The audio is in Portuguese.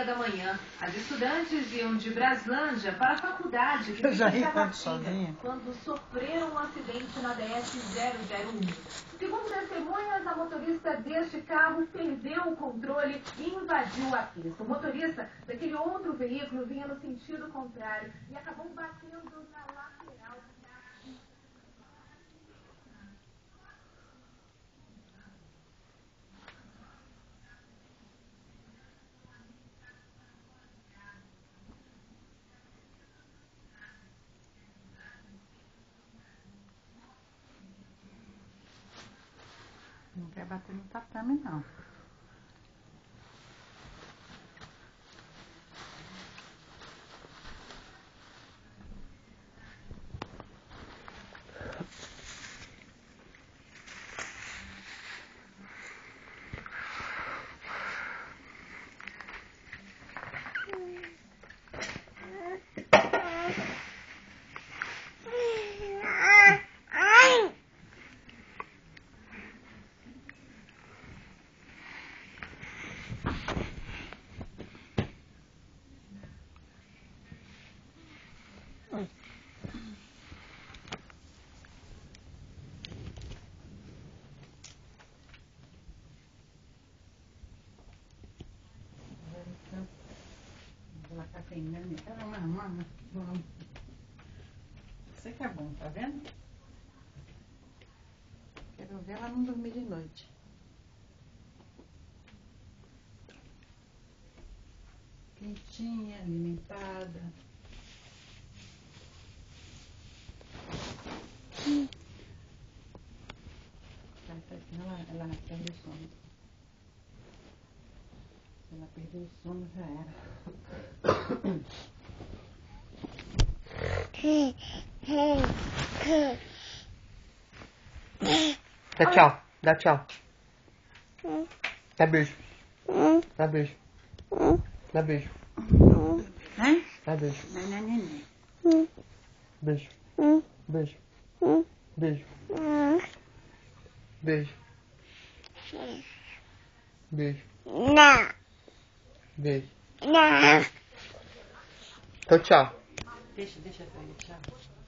11h30 da manhã. As estudantes iam de Braslândia para a faculdade que fica em Taguatinga, quando sofreram um acidente na DS-001. Segundo testemunhas, a motorista deste carro perdeu o controle e invadiu a pista. O motorista daquele outro veículo vinha no sentido contrário e acabou batendo na lateral do carro. Não quer bater no tatame, não. Ela tá pegando, ela mamando. Isso que é bom, tá vendo? Quero ver ela não dormir de noite. Quentinha, alimentada. Ela perdeu o sono. Se ela perdeu o sono, já era. Dá tchau, dá tchau. Dá beijo. Dá beijo. Dá beijo. Dá beijo. Beijo. Beijo. Beijo. Beijo. Beijo. Não. Beijo. Não. Então tchau. Deixa eu sair, tchau.